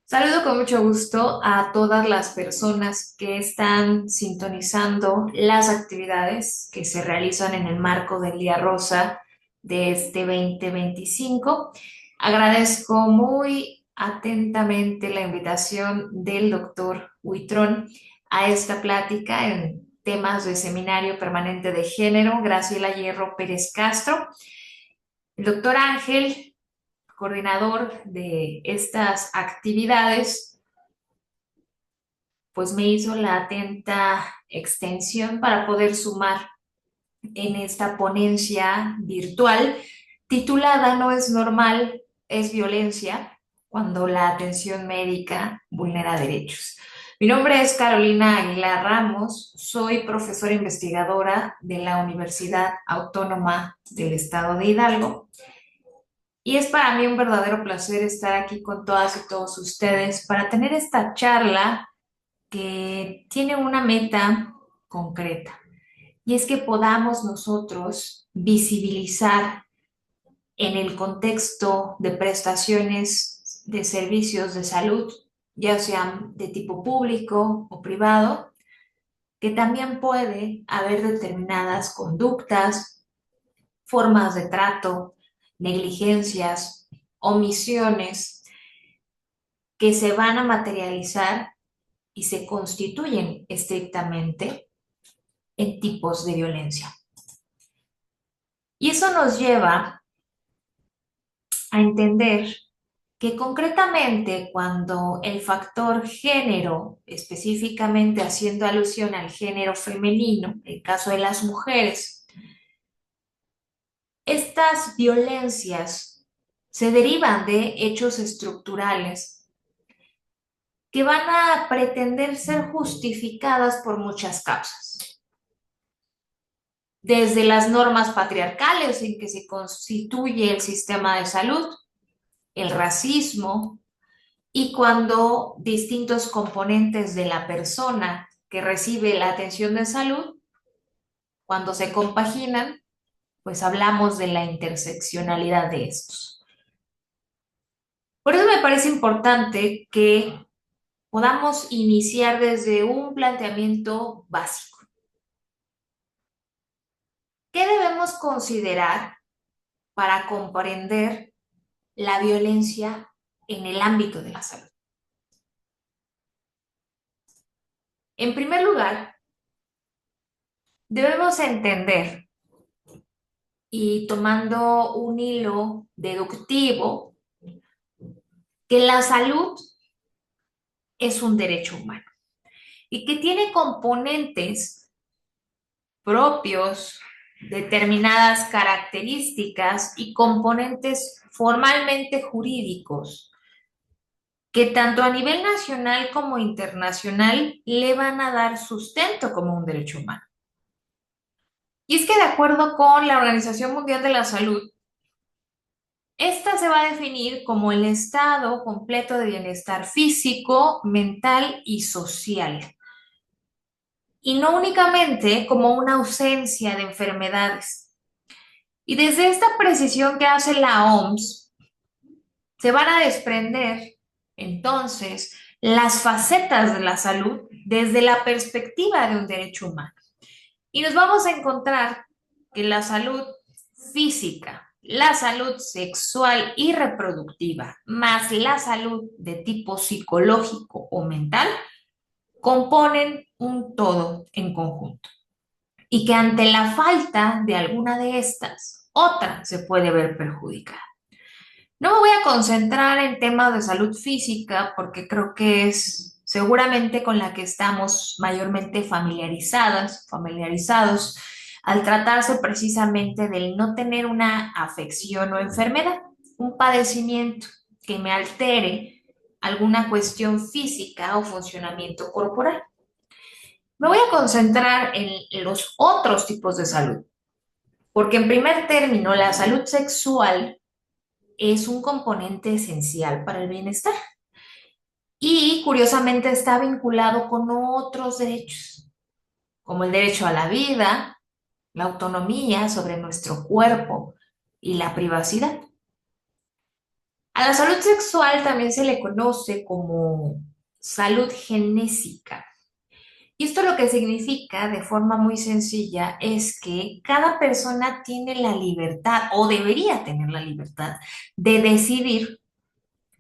Saludo con mucho gusto a todas las personas que están sintonizando las actividades que se realizan en el marco del Día Rosa de este 2025. Agradezco muy atentamente la invitación del doctor Huitrón a esta plática en temas de Seminario Permanente de Género, Graciela Hierro Pérez Castro. El doctor Ángel, coordinador de estas actividades, pues me hizo la atenta extensión para poder sumar en esta ponencia virtual titulada No es normal, es violencia, cuando la atención médica vulnera derechos. Mi nombre es Carolina Aguilar Ramos, soy profesora investigadora de la Universidad Autónoma del Estado de Hidalgo y es para mí un verdadero placer estar aquí con todas y todos ustedes para tener esta charla que tiene una meta concreta, y es que podamos nosotros visibilizar en el contexto de prestaciones de servicios de salud, ya sean de tipo público o privado, que también puede haber determinadas conductas, formas de trato, negligencias, omisiones que se van a materializar y se constituyen estrictamente en tipos de violencia. Y eso nos lleva a entender que concretamente cuando el factor género, específicamente haciendo alusión al género femenino, el caso de las mujeres, estas violencias se derivan de hechos estructurales que van a pretender ser justificadas por muchas causas. Desde las normas patriarcales en que se constituye el sistema de salud, el racismo, y cuando distintos componentes de la persona que recibe la atención de salud, cuando se compaginan, pues hablamos de la interseccionalidad de estos. Por eso me parece importante que podamos iniciar desde un planteamiento básico. ¿Qué debemos considerar para comprender la violencia en el ámbito de la salud? En primer lugar, debemos entender, y tomando un hilo deductivo, que la salud es un derecho humano y que tiene componentes propios, determinadas características y componentes formalmente jurídicos que tanto a nivel nacional como internacional le van a dar sustento como un derecho humano. Y es que de acuerdo con la Organización Mundial de la Salud, esta se va a definir como el estado completo de bienestar físico, mental y social, y no únicamente como una ausencia de enfermedades. Y desde esta precisión que hace la OMS, se van a desprender entonces las facetas de la salud desde la perspectiva de un derecho humano. Y nos vamos a encontrar que la salud física, la salud sexual y reproductiva, más la salud de tipo psicológico o mental, componen un todo en conjunto. Y que ante la falta de alguna de estas, otra se puede ver perjudicada. No me voy a concentrar en temas de salud física porque creo que es seguramente con la que estamos mayormente familiarizados al tratarse precisamente del no tener una afección o enfermedad, un padecimiento que me altere alguna cuestión física o funcionamiento corporal. Me voy a concentrar en los otros tipos de salud, porque en primer término la salud sexual es un componente esencial para el bienestar y curiosamente está vinculado con otros derechos, como el derecho a la vida, la autonomía sobre nuestro cuerpo y la privacidad. A la salud sexual también se le conoce como salud genésica. Y esto lo que significa de forma muy sencilla es que cada persona tiene la libertad o debería tener la libertad de decidir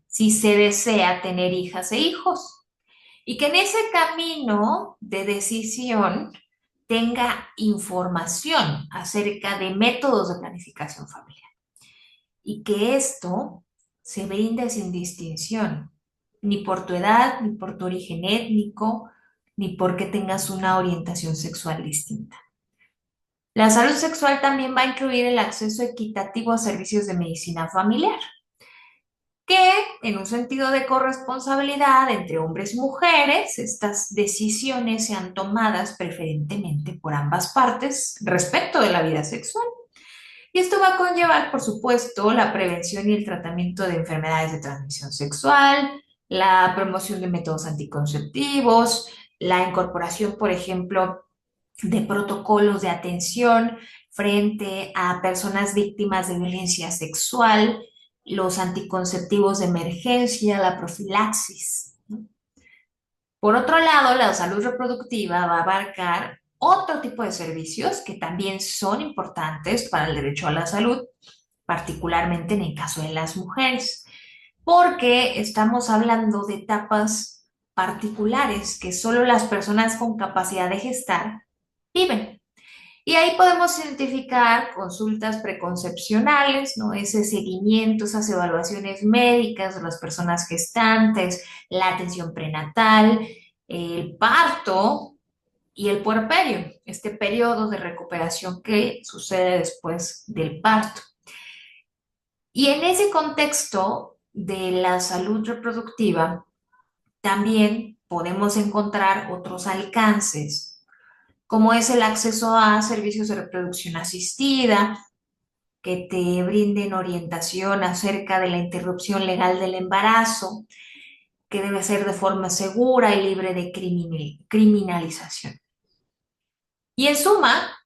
si se desea tener hijas e hijos. Y que en ese camino de decisión tenga información acerca de métodos de planificación familiar y que esto se brinde sin distinción, ni por tu edad, ni por tu origen étnico, ni porque tengas una orientación sexual distinta. La salud sexual también va a incluir el acceso equitativo a servicios de medicina familiar, que en un sentido de corresponsabilidad entre hombres y mujeres, estas decisiones sean tomadas preferentemente por ambas partes respecto de la vida sexual. Y esto va a conllevar, por supuesto, la prevención y el tratamiento de enfermedades de transmisión sexual, la promoción de métodos anticonceptivos, la incorporación, por ejemplo, de protocolos de atención frente a personas víctimas de violencia sexual, los anticonceptivos de emergencia, la profilaxis. Por otro lado, la salud reproductiva va a abarcar otro tipo de servicios que también son importantes para el derecho a la salud, particularmente en el caso de las mujeres, porque estamos hablando de etapas particulares que solo las personas con capacidad de gestar viven. Y ahí podemos identificar consultas preconcepcionales, ¿no? Ese seguimiento, esas evaluaciones médicas de las personas gestantes, la atención prenatal, el parto y el puerperio, este periodo de recuperación que sucede después del parto. Y en ese contexto de la salud reproductiva, también podemos encontrar otros alcances como es el acceso a servicios de reproducción asistida, que te brinden orientación acerca de la interrupción legal del embarazo, que debe ser de forma segura y libre de criminalización. Y en suma,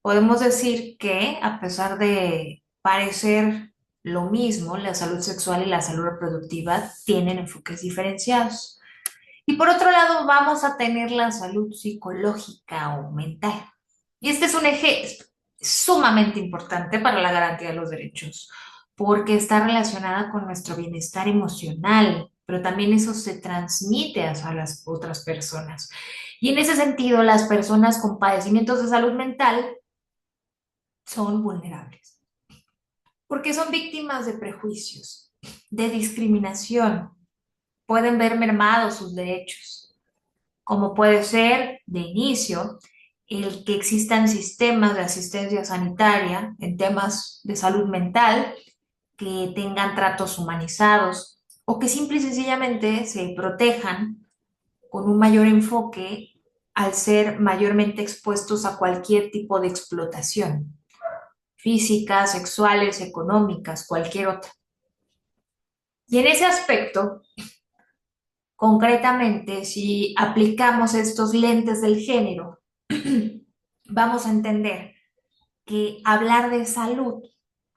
podemos decir que a pesar de parecer lo mismo, la salud sexual y la salud reproductiva tienen enfoques diferenciados. Y por otro lado, vamos a tener la salud psicológica o mental. Y este es un eje sumamente importante para la garantía de los derechos, porque está relacionada con nuestro bienestar emocional, pero también eso se transmite hacia las otras personas. Y en ese sentido, las personas con padecimientos de salud mental son vulnerables, porque son víctimas de prejuicios, de discriminación, pueden ver mermados sus derechos, como puede ser de inicio el que existan sistemas de asistencia sanitaria en temas de salud mental que tengan tratos humanizados o que simple y sencillamente se protejan con un mayor enfoque al ser mayormente expuestos a cualquier tipo de explotación, físicas, sexuales, económicas, cualquier otra. Y en ese aspecto, concretamente, si aplicamos estos lentes del género, vamos a entender que hablar de salud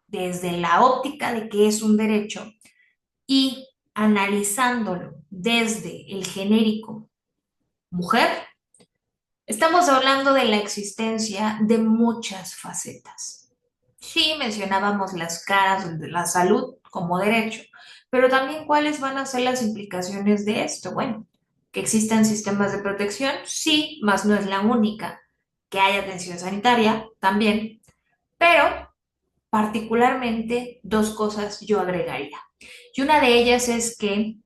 desde la óptica de que es un derecho y analizándolo desde el genérico mujer, estamos hablando de la existencia de muchas facetas. Sí, mencionábamos las caras de la salud como derecho, pero también cuáles van a ser las implicaciones de esto. Bueno, que existan sistemas de protección, sí, más no es la única. Que haya atención sanitaria, también, pero particularmente dos cosas yo agregaría. Y una de ellas es que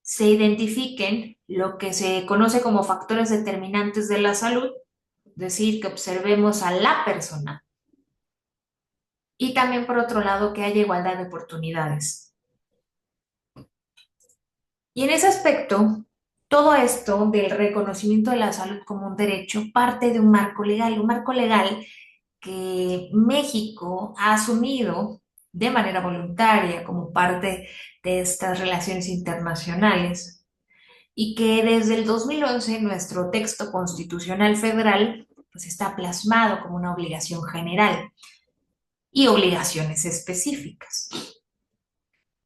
se identifiquen lo que se conoce como factores determinantes de la salud, es decir, que observemos a la persona. Y también, por otro lado, que haya igualdad de oportunidades. Y en ese aspecto, todo esto del reconocimiento de la salud como un derecho parte de un marco legal que México ha asumido de manera voluntaria como parte de estas relaciones internacionales y que desde el 2011 nuestro texto constitucional federal pues está plasmado como una obligación general y obligaciones específicas.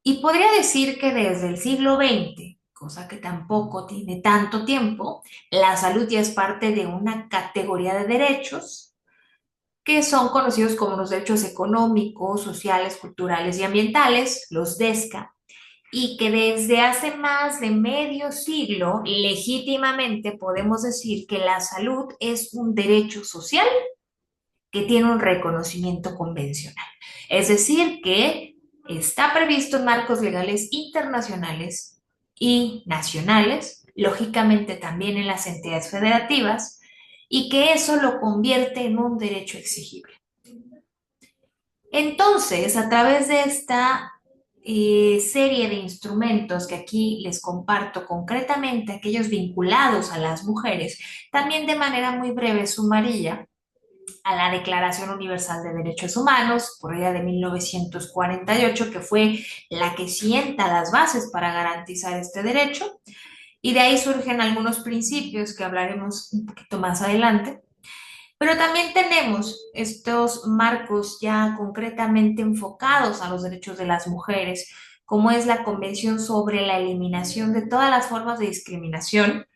Y podría decir que desde el siglo XX, cosa que tampoco tiene tanto tiempo, la salud ya es parte de una categoría de derechos que son conocidos como los derechos económicos, sociales, culturales y ambientales, los DESCA, y que desde hace más de medio siglo legítimamente podemos decir que la salud es un derecho social que tiene un reconocimiento convencional. Es decir, que está previsto en marcos legales internacionales y nacionales, lógicamente también en las entidades federativas, y que eso lo convierte en un derecho exigible. Entonces, a través de esta serie de instrumentos que aquí les comparto concretamente, aquellos vinculados a las mujeres, también de manera muy breve sumaría a la Declaración Universal de Derechos Humanos, por allá de 1948, que fue la que sienta las bases para garantizar este derecho, y de ahí surgen algunos principios que hablaremos un poquito más adelante. Pero también tenemos estos marcos ya concretamente enfocados a los derechos de las mujeres, como es la Convención sobre la Eliminación de todas las formas de discriminación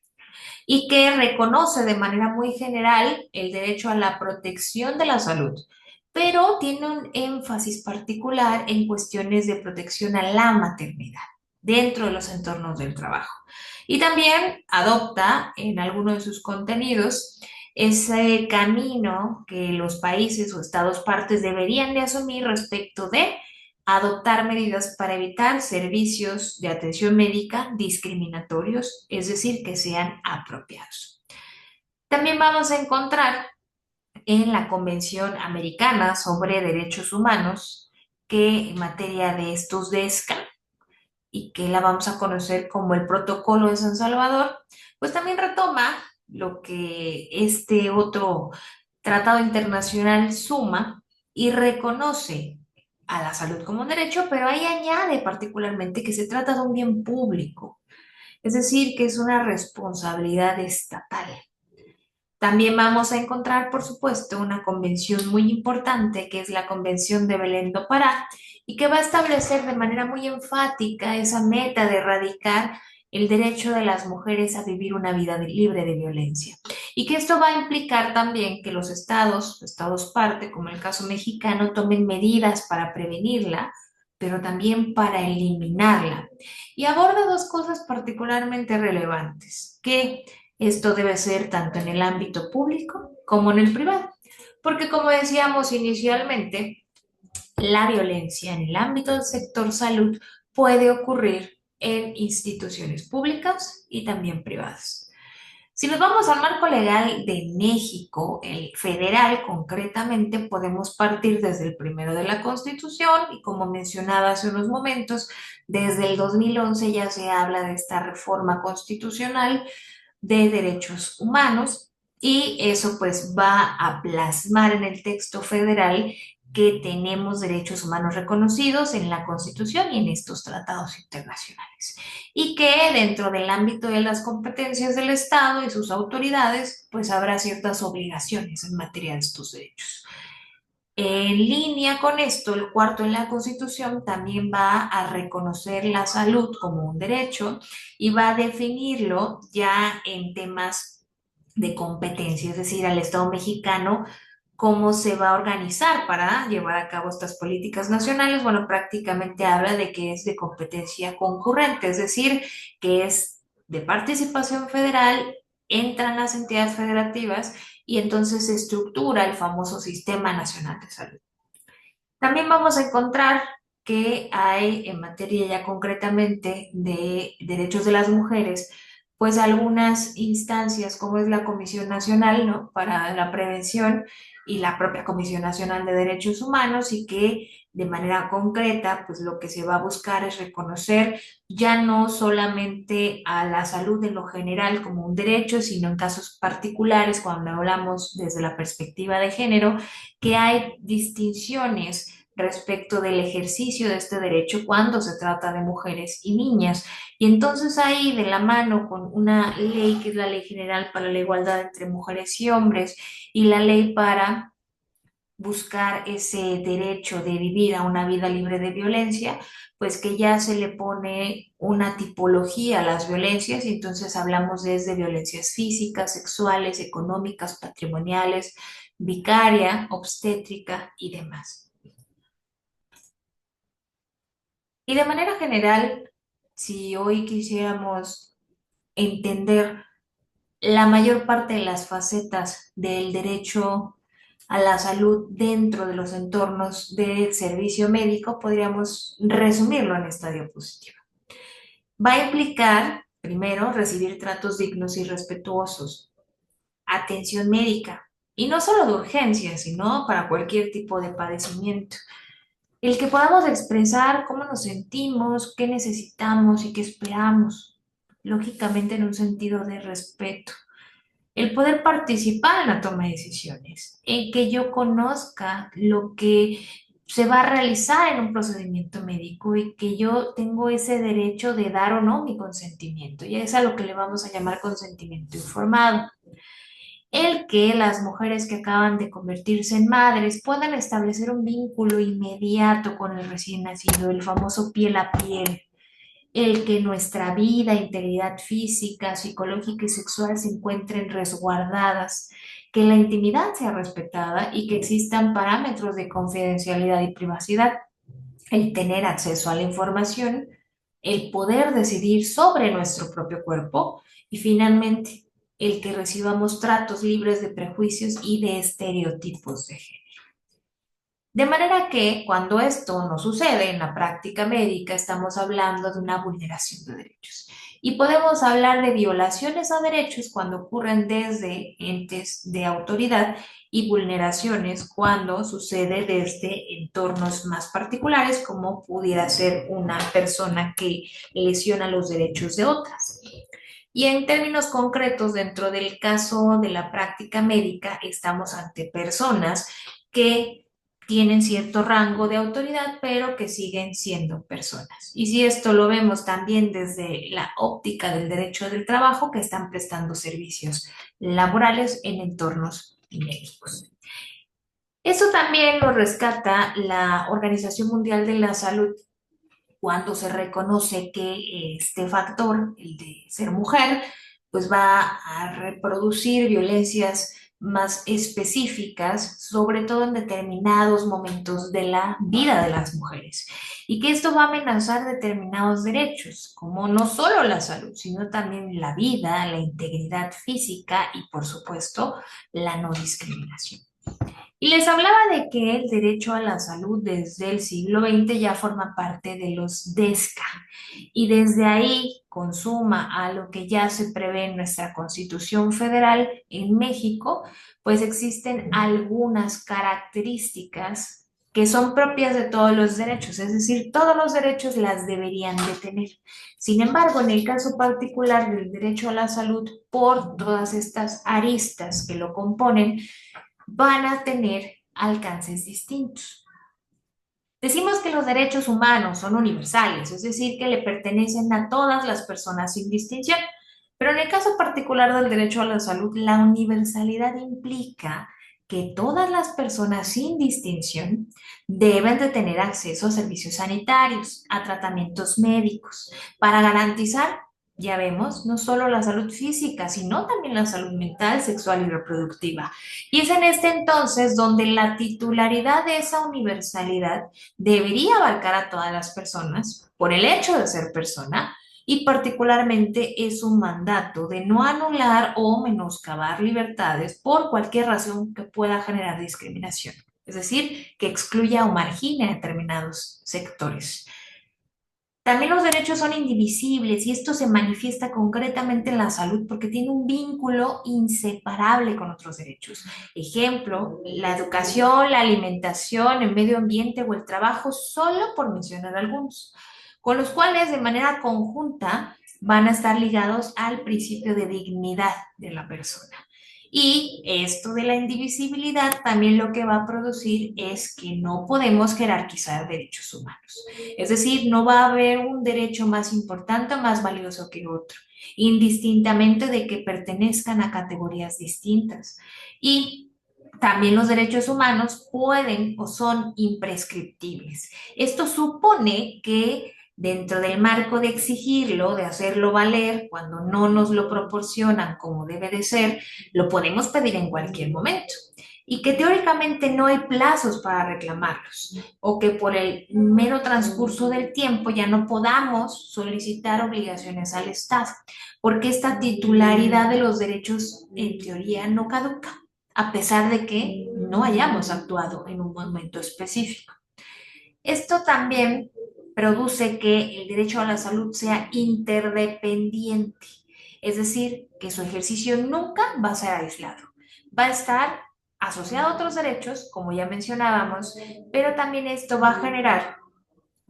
y que reconoce de manera muy general el derecho a la protección de la salud, pero tiene un énfasis particular en cuestiones de protección a la maternidad dentro de los entornos del trabajo. Y también adopta en alguno de sus contenidos ese camino que los países o estados partes deberían de asumir respecto de adoptar medidas para evitar servicios de atención médica discriminatorios, es decir, que sean apropiados. También vamos a encontrar en la Convención Americana sobre Derechos Humanos que en materia de estos DESCA y que la vamos a conocer como el Protocolo de San Salvador, pues también retoma lo que este otro tratado internacional suma y reconoce a la salud como un derecho, pero ahí añade particularmente que se trata de un bien público, es decir, que es una responsabilidad estatal. También vamos a encontrar, por supuesto, una convención muy importante que es la Convención de Belén do Pará y que va a establecer de manera muy enfática esa meta de erradicar el derecho de las mujeres a vivir una vida libre de violencia. Y que esto va a implicar también que los estados parte, como el caso mexicano, tomen medidas para prevenirla, pero también para eliminarla. Y aborda dos cosas particularmente relevantes, que esto debe ser tanto en el ámbito público como en el privado, porque como decíamos inicialmente, la violencia en el ámbito del sector salud puede ocurrir en instituciones públicas y también privadas. Si nos vamos al marco legal de México, el federal concretamente, podemos partir desde el primero de la Constitución y como mencionaba hace unos momentos, desde el 2011 ya se habla de esta reforma constitucional de derechos humanos y eso pues va a plasmar en el texto federal que tenemos derechos humanos reconocidos en la Constitución y en estos tratados internacionales y que dentro del ámbito de las competencias del Estado y sus autoridades pues habrá ciertas obligaciones en materia de estos derechos. En línea con esto, el cuarto en la Constitución también va a reconocer la salud como un derecho y va a definirlo ya en temas de competencia, es decir, al Estado mexicano, cómo se va a organizar para llevar a cabo estas políticas nacionales. Bueno, prácticamente habla de que es de competencia concurrente, es decir, que es de participación federal, entran las entidades federativas y entonces se estructura el famoso Sistema Nacional de Salud. También vamos a encontrar que hay en materia ya concretamente de derechos de las mujeres, pues algunas instancias como es la Comisión Nacional, ¿no? Para la Prevención y la propia Comisión Nacional de Derechos Humanos y que de manera concreta, pues lo que se va a buscar es reconocer ya no solamente a la salud en lo general como un derecho, sino en casos particulares, cuando hablamos desde la perspectiva de género, que hay distinciones respecto del ejercicio de este derecho cuando se trata de mujeres y niñas. Y entonces ahí, de la mano con una ley que es la Ley General para la Igualdad entre Mujeres y Hombres y la Ley para buscar ese derecho de vivir a una vida libre de violencia, pues que ya se le pone una tipología a las violencias y entonces hablamos desde violencias físicas, sexuales, económicas, patrimoniales, vicaria, obstétrica y demás. Y de manera general, si hoy quisiéramos entender la mayor parte de las facetas del derecho a la salud dentro de los entornos del servicio médico, podríamos resumirlo en esta diapositiva. Va a implicar, primero, recibir tratos dignos y respetuosos, atención médica, y no solo de urgencia, sino para cualquier tipo de padecimiento. El que podamos expresar cómo nos sentimos, qué necesitamos y qué esperamos, lógicamente en un sentido de respeto. El poder participar en la toma de decisiones, en que yo conozca lo que se va a realizar en un procedimiento médico y que yo tengo ese derecho de dar o no mi consentimiento. Y es a lo que le vamos a llamar consentimiento informado. El que las mujeres que acaban de convertirse en madres puedan establecer un vínculo inmediato con el recién nacido, el famoso piel a piel, el que nuestra vida, integridad física, psicológica y sexual se encuentren resguardadas, que la intimidad sea respetada y que existan parámetros de confidencialidad y privacidad, el tener acceso a la información, el poder decidir sobre nuestro propio cuerpo y finalmente el que recibamos tratos libres de prejuicios y de estereotipos de género. De manera que cuando esto no sucede en la práctica médica, estamos hablando de una vulneración de derechos. Y podemos hablar de violaciones a derechos cuando ocurren desde entes de autoridad y vulneraciones cuando sucede desde entornos más particulares, como pudiera ser una persona que lesiona los derechos de otras. Y en términos concretos, dentro del caso de la práctica médica, estamos ante personas que tienen cierto rango de autoridad, pero que siguen siendo personas. Y si esto lo vemos también desde la óptica del derecho del trabajo, que están prestando servicios laborales en entornos médicos. Eso también lo rescata la Organización Mundial de la Salud cuando se reconoce que este factor, el de ser mujer, pues va a reproducir violencias más específicas, sobre todo en determinados momentos de la vida de las mujeres, y que esto va a amenazar determinados derechos, como no solo la salud, sino también la vida, la integridad física y, por supuesto, la no discriminación. Y les hablaba de que el derecho a la salud desde el siglo XX ya forma parte de los DESCA y desde ahí consuma a lo que ya se prevé en nuestra Constitución Federal en México, pues existen algunas características que son propias de todos los derechos, es decir, todos los derechos las deberían de tener. Sin embargo, en el caso particular del derecho a la salud, por todas estas aristas que lo componen, van a tener alcances distintos. Decimos que los derechos humanos son universales, es decir, que le pertenecen a todas las personas sin distinción, pero en el caso particular del derecho a la salud, la universalidad implica que todas las personas sin distinción deben de tener acceso a servicios sanitarios, a tratamientos médicos, para garantizar, ya vemos, no solo la salud física, sino también la salud mental, sexual y reproductiva. Y es en este entonces donde la titularidad de esa universalidad debería abarcar a todas las personas por el hecho de ser persona y particularmente es un mandato de no anular o menoscabar libertades por cualquier razón que pueda generar discriminación, es decir, que excluya o margine a determinados sectores. También los derechos son indivisibles y esto se manifiesta concretamente en la salud porque tiene un vínculo inseparable con otros derechos. Ejemplo, la educación, la alimentación, el medio ambiente o el trabajo, solo por mencionar algunos, con los cuales de manera conjunta van a estar ligados al principio de dignidad de la persona. Y esto de la indivisibilidad también lo que va a producir es que no podemos jerarquizar derechos humanos. Es decir, no va a haber un derecho más importante o más valioso que otro, indistintamente de que pertenezcan a categorías distintas. Y También los derechos humanos pueden o son imprescriptibles. Esto supone que dentro del marco de exigirlo, de hacerlo valer, cuando no nos lo proporcionan como debe de ser, lo podemos pedir en cualquier momento. Y que teóricamente no hay plazos para reclamarlos, o que por el mero transcurso del tiempo ya no podamos solicitar obligaciones al Estado, porque esta titularidad de los derechos en teoría no caduca a pesar de que no hayamos actuado en un momento específico. Esto también produce que el derecho a la salud sea interdependiente, es decir, que su ejercicio nunca va a ser aislado, va a estar asociado a otros derechos, como ya mencionábamos, pero también esto va a generar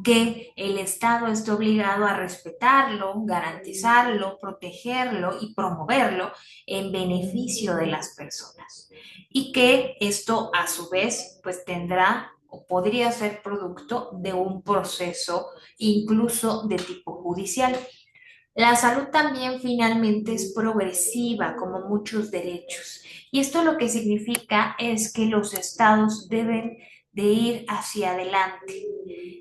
que el Estado esté obligado a respetarlo, garantizarlo, protegerlo y promoverlo en beneficio de las personas. Y que esto a su vez pues tendrá o podría ser producto de un proceso incluso de tipo judicial. La salud también finalmente es progresiva, como muchos derechos. Y esto lo que significa es que los estados deben de ir hacia adelante,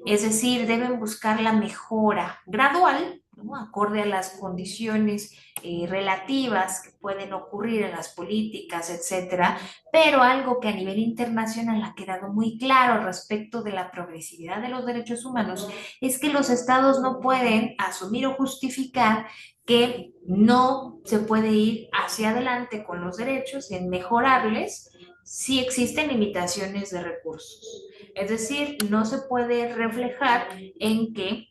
es decir, deben buscar la mejora gradual, ¿no? Acorde a las condiciones relativas que pueden ocurrir en las políticas, etcétera, pero algo que a nivel internacional ha quedado muy claro respecto de la progresividad de los derechos humanos es que los estados no pueden asumir o justificar que no se puede ir hacia adelante con los derechos en mejorarles si existen limitaciones de recursos. Es decir, no se puede reflejar en que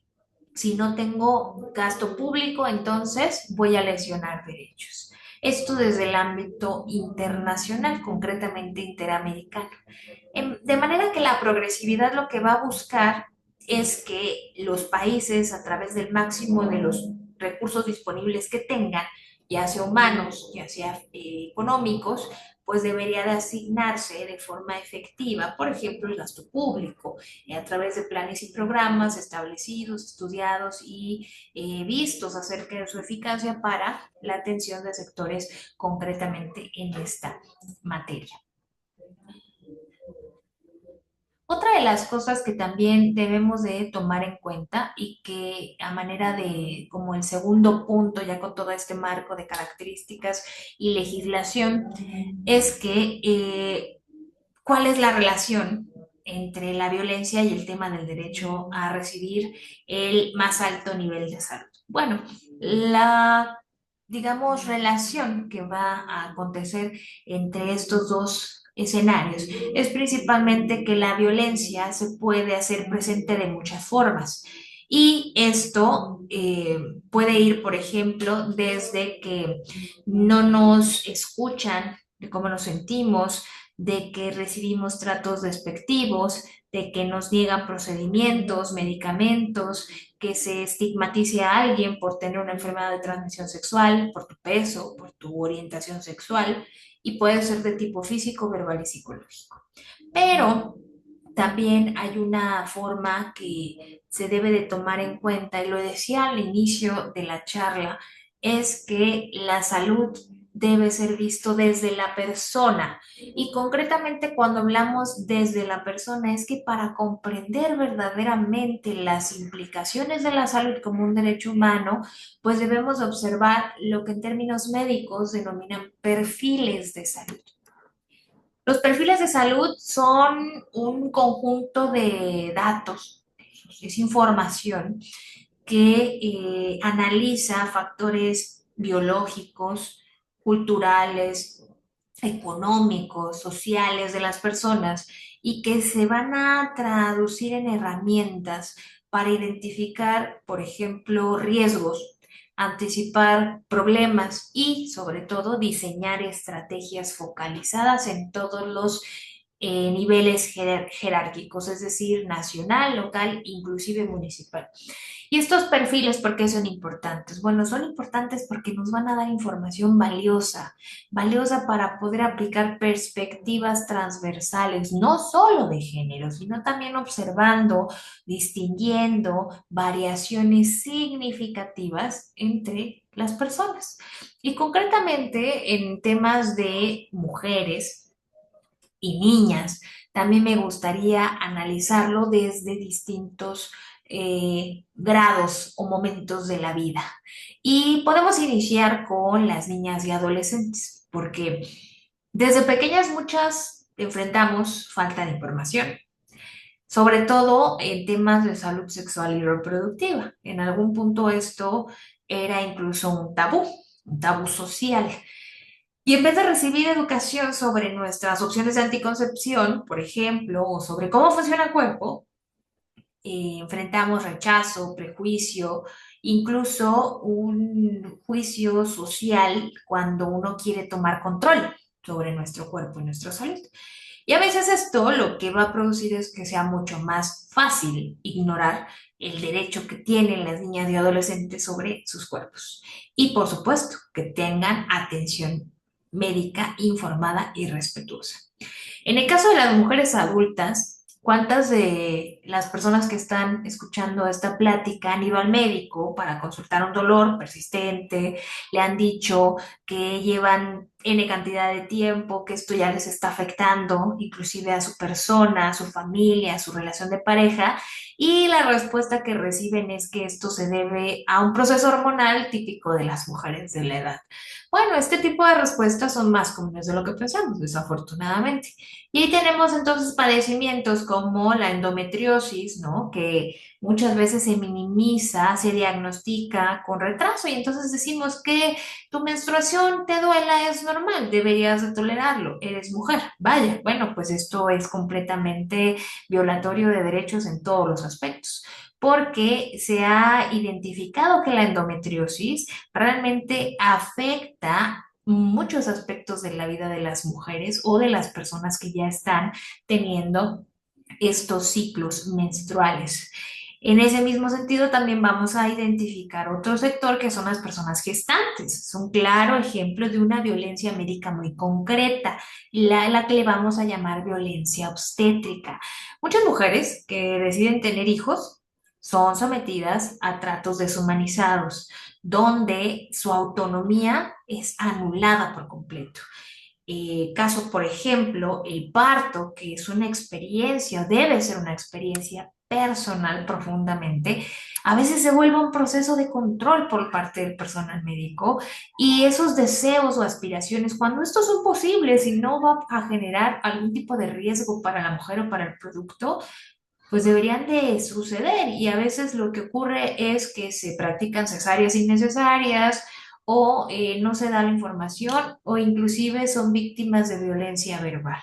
si no tengo gasto público, entonces voy a lesionar derechos. Esto desde el ámbito internacional, concretamente interamericano. De manera que la progresividad lo que va a buscar es que los países, a través del máximo de los recursos disponibles que tengan, ya sea humanos, ya sea económicos, pues debería de asignarse de forma efectiva, por ejemplo, el gasto público, a través de planes y programas establecidos, estudiados y vistos acerca de su eficacia para la atención de sectores concretamente en esta materia. Otra de las cosas que también debemos de tomar en cuenta y que a manera de como el segundo punto, ya con todo este marco de características y legislación, es que cuál es la relación entre la violencia y el tema del derecho a recibir el más alto nivel de salud. Bueno, la, digamos, relación que va a acontecer entre estos dos escenarios es principalmente que la violencia se puede hacer presente de muchas formas. Y esto puede ir, por ejemplo, desde que no nos escuchan de cómo nos sentimos, de que recibimos tratos despectivos, de que nos niegan procedimientos, medicamentos, que se estigmatice a alguien por tener una enfermedad de transmisión sexual, por tu peso, por tu orientación sexual, y puede ser de tipo físico, verbal y psicológico. Pero también hay una forma que se debe de tomar en cuenta, y lo decía al inicio de la charla, es que la salud debe ser visto desde la persona. Y concretamente cuando hablamos desde la persona, es que para comprender verdaderamente las implicaciones de la salud como un derecho humano, pues debemos observar lo que en términos médicos denominan perfiles de salud. Los perfiles de salud son un conjunto de datos, es información que analiza factores biológicos, culturales, económicos, sociales de las personas y que se van a traducir en herramientas para identificar, por ejemplo, riesgos, anticipar problemas y, sobre todo, diseñar estrategias focalizadas en todos los niveles jerárquicos, es decir, nacional, local, inclusive municipal. ¿Y estos perfiles por qué son importantes? Bueno, son importantes porque nos van a dar información valiosa, valiosa para poder aplicar perspectivas transversales, no solo de género, sino también observando, distinguiendo variaciones significativas entre las personas. Y concretamente en temas de mujeres, y niñas. También me gustaría analizarlo desde distintos grados o momentos de la vida. Y podemos iniciar con las niñas y adolescentes, porque desde pequeñas muchas enfrentamos falta de información, sobre todo en temas de salud sexual y reproductiva. En algún punto esto era incluso un tabú social. Y en vez de recibir educación sobre nuestras opciones de anticoncepción, por ejemplo, o sobre cómo funciona el cuerpo, enfrentamos rechazo, prejuicio, incluso un juicio social cuando uno quiere tomar control sobre nuestro cuerpo y nuestra salud. Y a veces esto lo que va a producir es que sea mucho más fácil ignorar el derecho que tienen las niñas y adolescentes sobre sus cuerpos. Y por supuesto, que tengan atención médica informada y respetuosa. En el caso de las mujeres adultas, ¿cuántas de las personas que están escuchando esta plática han ido al médico para consultar un dolor persistente? Le han dicho que llevan N cantidad de tiempo, que esto ya les está afectando, inclusive a su persona, a su familia, a su relación de pareja, y la respuesta que reciben es que esto se debe a un proceso hormonal típico de las mujeres de la edad. Bueno, este tipo de respuestas son más comunes de lo que pensamos, desafortunadamente. Y ahí tenemos entonces padecimientos como la endometriosis, ¿no? Que muchas veces se minimiza, se diagnostica con retraso y entonces decimos que tu menstruación te duela, es normal, deberías de tolerarlo, eres mujer. Vaya, bueno, pues esto es completamente violatorio de derechos en todos los aspectos, porque se ha identificado que la endometriosis realmente afecta muchos aspectos de la vida de las mujeres o de las personas que ya están teniendo estos ciclos menstruales. En ese mismo sentido, también vamos a identificar otro sector que son las personas gestantes. Es un claro ejemplo de una violencia médica muy concreta, la que le vamos a llamar violencia obstétrica. Muchas mujeres que deciden tener hijos son sometidas a tratos deshumanizados, donde su autonomía es anulada por completo. Caso, por ejemplo, el parto, que es una experiencia, debe ser una experiencia personal profundamente, a veces se vuelve un proceso de control por parte del personal médico y esos deseos o aspiraciones, cuando estos son posibles y no va a generar algún tipo de riesgo para la mujer o para el producto, pues deberían de suceder y a veces lo que ocurre es que se practican cesáreas innecesarias o no se da la información o inclusive son víctimas de violencia verbal.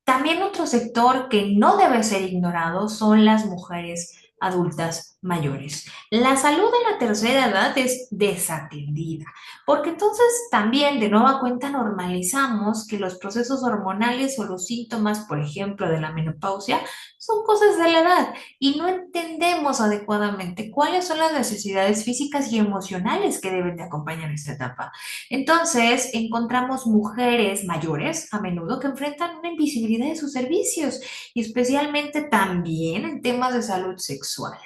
También otro sector que no debe ser ignorado son las mujeres adultas mayores. La salud en la tercera edad es desatendida, porque entonces también de nueva cuenta normalizamos que los procesos hormonales o los síntomas, por ejemplo, de la menopausia, son cosas de la edad y no entendemos adecuadamente cuáles son las necesidades físicas y emocionales que deben de acompañar esta etapa. Entonces, encontramos mujeres mayores a menudo que enfrentan una invisibilidad de sus servicios y especialmente también en temas de salud sexual.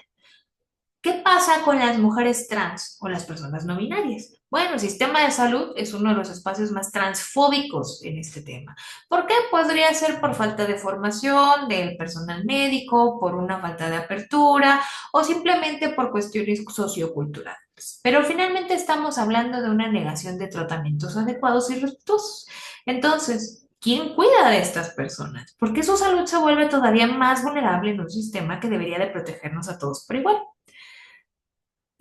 ¿Qué pasa con las mujeres trans o las personas no binarias? Bueno, el sistema de salud es uno de los espacios más transfóbicos en este tema. ¿Por qué? Podría ser por falta de formación del personal médico, por una falta de apertura o simplemente por cuestiones socioculturales. Pero finalmente estamos hablando de una negación de tratamientos adecuados y respetuosos. Entonces, ¿quién cuida de estas personas? Porque su salud se vuelve todavía más vulnerable en un sistema que debería de protegernos a todos por igual.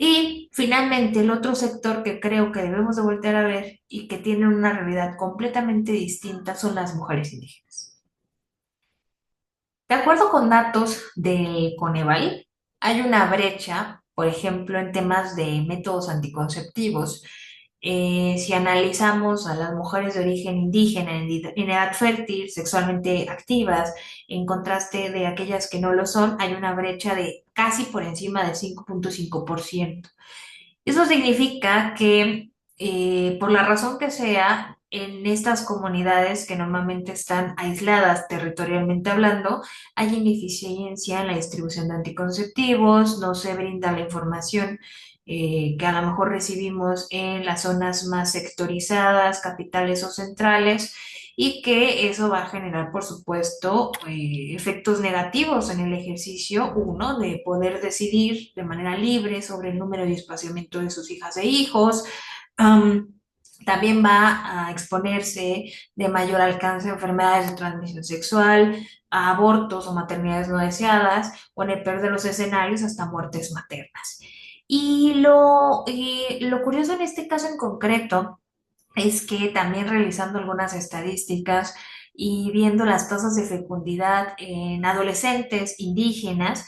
Y finalmente, el otro sector que creo que debemos de voltear a ver y que tiene una realidad completamente distinta son las mujeres indígenas. De acuerdo con datos del Coneval, hay una brecha, por ejemplo, en temas de métodos anticonceptivos. Si analizamos a las mujeres de origen indígena en edad fértil, sexualmente activas, en contraste de aquellas que no lo son, hay una brecha de casi por encima del 5,5%. Eso significa que, por la razón que sea, en estas comunidades que normalmente están aisladas territorialmente hablando, hay ineficiencia en la distribución de anticonceptivos, no se brinda la información que a lo mejor recibimos en las zonas más sectorizadas, capitales o centrales, y que eso va a generar, por supuesto, efectos negativos en el ejercicio, uno, de poder decidir de manera libre sobre el número y espaciamiento de sus hijas e hijos. Am, También va a exponerse de mayor alcance a enfermedades de transmisión sexual, a abortos o maternidades no deseadas, o en el peor de los escenarios, hasta muertes maternas. Lo curioso en este caso en concreto es que también realizando algunas estadísticas y viendo las tasas de fecundidad en adolescentes indígenas,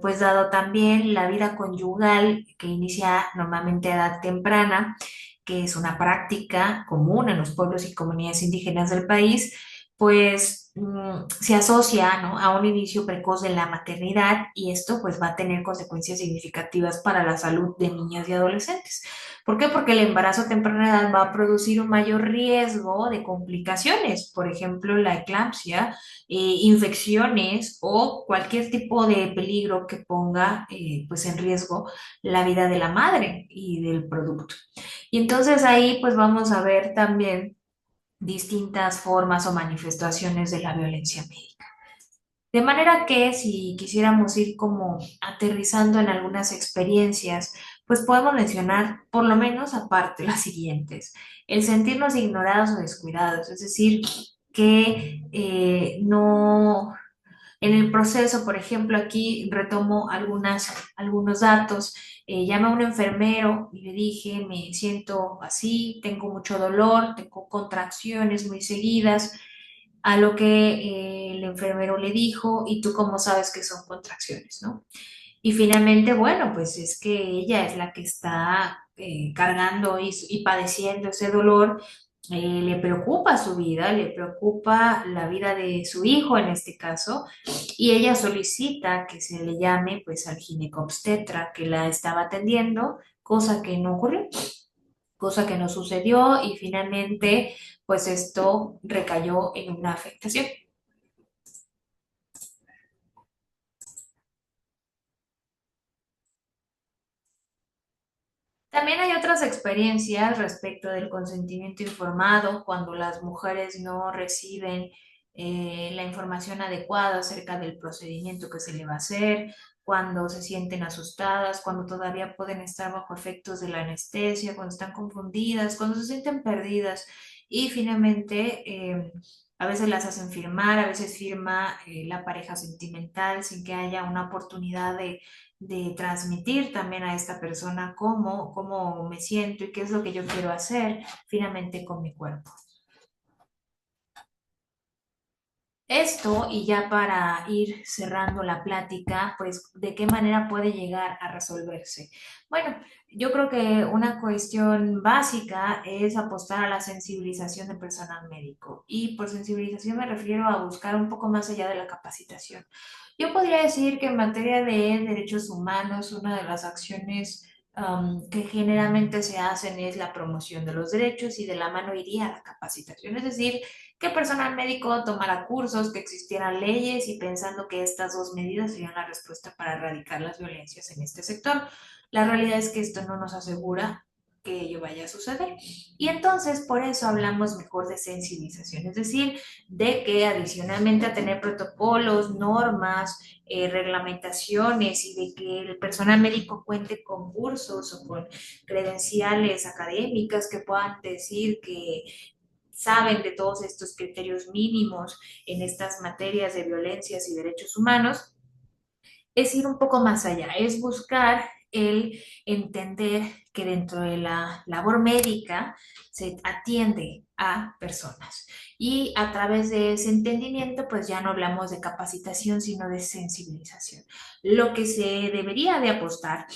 pues dado también la vida conyugal que inicia normalmente a edad temprana, que es una práctica común en los pueblos y comunidades indígenas del país, pues se asocia, ¿no?, a un inicio precoz de la maternidad, y esto pues va a tener consecuencias significativas para la salud de niñas y adolescentes. ¿Por qué? Porque el embarazo a temprana edad va a producir un mayor riesgo de complicaciones, por ejemplo, la eclampsia, infecciones o cualquier tipo de peligro que ponga pues en riesgo la vida de la madre y del producto. Y entonces ahí pues vamos a ver también distintas formas o manifestaciones de la violencia médica. De manera que si quisiéramos ir como aterrizando en algunas experiencias, pues podemos mencionar por lo menos aparte las siguientes. El sentirnos ignorados o descuidados, es decir, que no, en el proceso, por ejemplo, aquí retomo algunos datos. Llamé a un enfermero y le dije, me siento así, tengo mucho dolor, tengo contracciones muy seguidas, a lo que el enfermero le dijo, ¿y tú cómo sabes que son contracciones, no? Y finalmente, bueno, pues es que ella es la que está cargando y padeciendo ese dolor. Le preocupa su vida, le preocupa la vida de su hijo en este caso, y ella solicita que se le llame pues al ginecobstetra que la estaba atendiendo, cosa que no ocurrió, cosa que no sucedió, y finalmente pues esto recayó en una afectación. También hay otras experiencias respecto del consentimiento informado, cuando las mujeres no reciben la información adecuada acerca del procedimiento que se le va a hacer, cuando se sienten asustadas, cuando todavía pueden estar bajo efectos de la anestesia, cuando están confundidas, cuando se sienten perdidas, y finalmente a veces las hacen firmar, a veces firma la pareja sentimental sin que haya una oportunidad de transmitir también a esta persona cómo me siento y qué es lo que yo quiero hacer finalmente con mi cuerpo. Esto, y ya para ir cerrando la plática, pues, ¿de qué manera puede llegar a resolverse? Bueno, yo creo que una cuestión básica es apostar a la sensibilización del personal médico. Y por sensibilización me refiero a buscar un poco más allá de la capacitación. Yo podría decir que en materia de derechos humanos, una de las acciones que generalmente se hacen es la promoción de los derechos, y de la mano iría la capacitación, es decir, que el personal médico tomara cursos, que existieran leyes, y pensando que estas dos medidas serían la respuesta para erradicar las violencias en este sector. La realidad es que esto no nos asegura que ello vaya a suceder. Y entonces por eso hablamos mejor de sensibilización, es decir, de que adicionalmente a tener protocolos, normas, reglamentaciones, y de que el personal médico cuente con cursos o con credenciales académicas que puedan decir que saben de todos estos criterios mínimos en estas materias de violencias y derechos humanos, es ir un poco más allá, es buscar el entender que dentro de la labor médica se atiende a personas. Y a través de ese entendimiento, pues ya no hablamos de capacitación, sino de sensibilización. Lo que se debería de apostar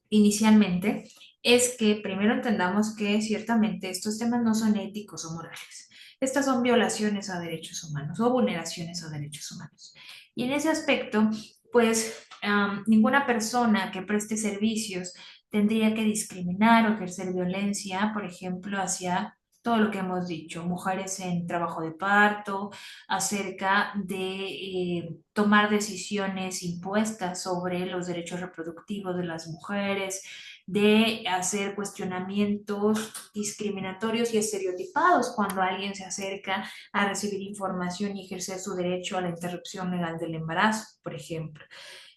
inicialmente es que primero entendamos que ciertamente estos temas no son éticos o morales. Estas son violaciones a derechos humanos o vulneraciones a derechos humanos. Y en ese aspecto, pues ninguna persona que preste servicios tendría que discriminar o ejercer violencia, por ejemplo, hacia todo lo que hemos dicho, mujeres en trabajo de parto, acerca de tomar decisiones impuestas sobre los derechos reproductivos de las mujeres, de hacer cuestionamientos discriminatorios y estereotipados cuando alguien se acerca a recibir información y ejercer su derecho a la interrupción legal del embarazo, por ejemplo.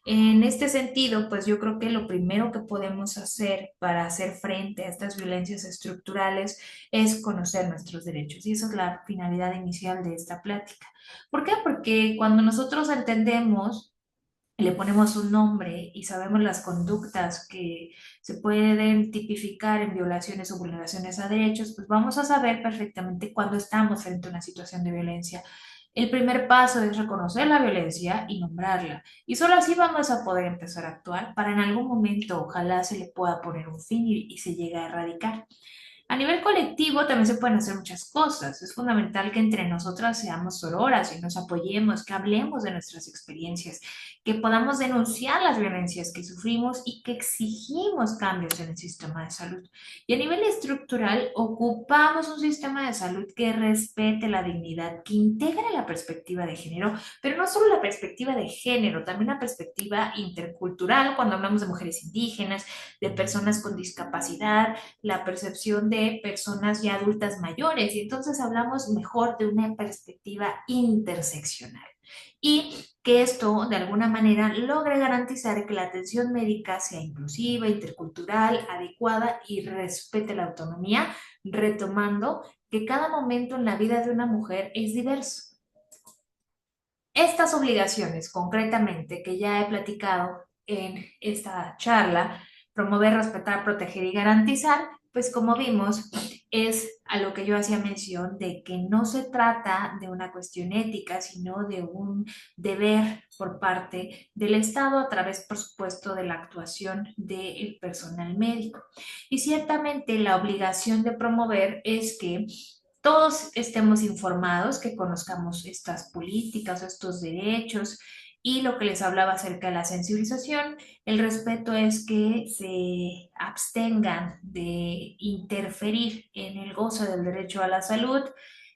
En este sentido, pues yo creo que lo primero que podemos hacer para hacer frente a estas violencias estructurales es conocer nuestros derechos. Y esa es la finalidad inicial de esta plática. ¿Por qué? Porque cuando nosotros entendemos, le ponemos un nombre y sabemos las conductas que se pueden tipificar en violaciones o vulneraciones a derechos, pues vamos a saber perfectamente cuando estamos frente a una situación de violencia. El primer paso es reconocer la violencia y nombrarla. Y solo así vamos a poder empezar a actuar para en algún momento ojalá se le pueda poner un fin y se llegue a erradicar. A nivel colectivo también se pueden hacer muchas cosas. Es fundamental que entre nosotras seamos sororas y nos apoyemos, que hablemos de nuestras experiencias, que podamos denunciar las violencias que sufrimos y que exigimos cambios en el sistema de salud. Y a nivel estructural, ocupamos un sistema de salud que respete la dignidad, que integre la perspectiva de género, pero no solo la perspectiva de género, también la perspectiva intercultural cuando hablamos de mujeres indígenas, de personas con discapacidad, la percepción de personas ya adultas mayores y entonces hablamos mejor de una perspectiva interseccional. Y que esto de alguna manera logre garantizar que la atención médica sea inclusiva, intercultural, adecuada y respete la autonomía, retomando que cada momento en la vida de una mujer es diverso. Estas obligaciones, concretamente, que ya he platicado en esta charla, promover, respetar, proteger y garantizar, pues como vimos, es a lo que yo hacía mención de que no se trata de una cuestión ética, sino de un deber por parte del Estado a través, por supuesto, de la actuación del personal médico. Y ciertamente la obligación de promover es que todos estemos informados, que conozcamos estas políticas, estos derechos y lo que les hablaba acerca de la sensibilización. El respeto es que se abstengan de interferir en el goce del derecho a la salud,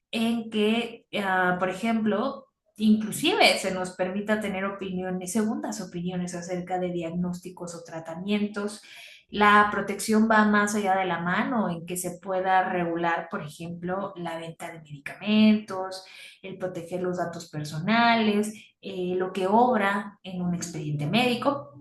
en que, por ejemplo, inclusive se nos permita tener opiniones, segundas opiniones acerca de diagnósticos o tratamientos. La protección va más allá de la mano en que se pueda regular, por ejemplo, la venta de medicamentos, el proteger los datos personales, lo que obra en un expediente médico.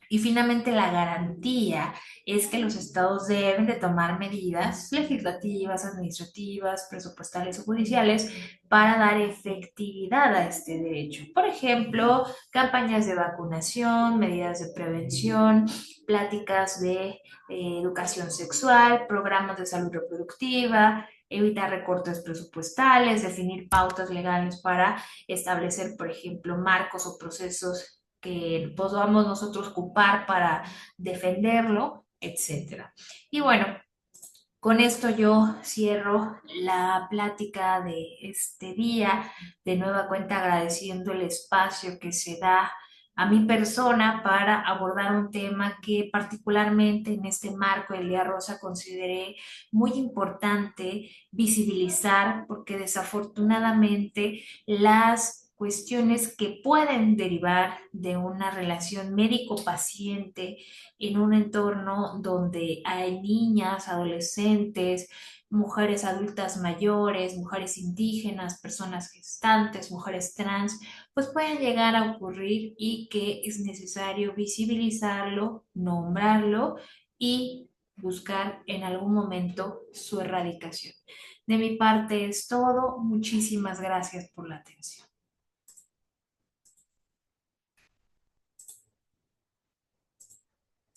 Y finalmente la garantía es que los estados deben de tomar medidas legislativas, administrativas, presupuestales o judiciales para dar efectividad a este derecho. Por ejemplo, campañas de vacunación, medidas de prevención, pláticas de educación sexual, programas de salud reproductiva, evitar recortes presupuestales, definir pautas legales para establecer, por ejemplo, marcos o procesos que podamos nosotros ocupar para defenderlo, etcétera. Y bueno, con esto yo cierro la plática de este día, de nueva cuenta agradeciendo el espacio que se da a mi persona para abordar un tema que particularmente en este marco del Día Rosa consideré muy importante visibilizar porque desafortunadamente las cuestiones que pueden derivar de una relación médico-paciente en un entorno donde hay niñas, adolescentes, mujeres adultas mayores, mujeres indígenas, personas gestantes, mujeres trans, pues pueden llegar a ocurrir y que es necesario visibilizarlo, nombrarlo y buscar en algún momento su erradicación. De mi parte es todo. Muchísimas gracias por la atención.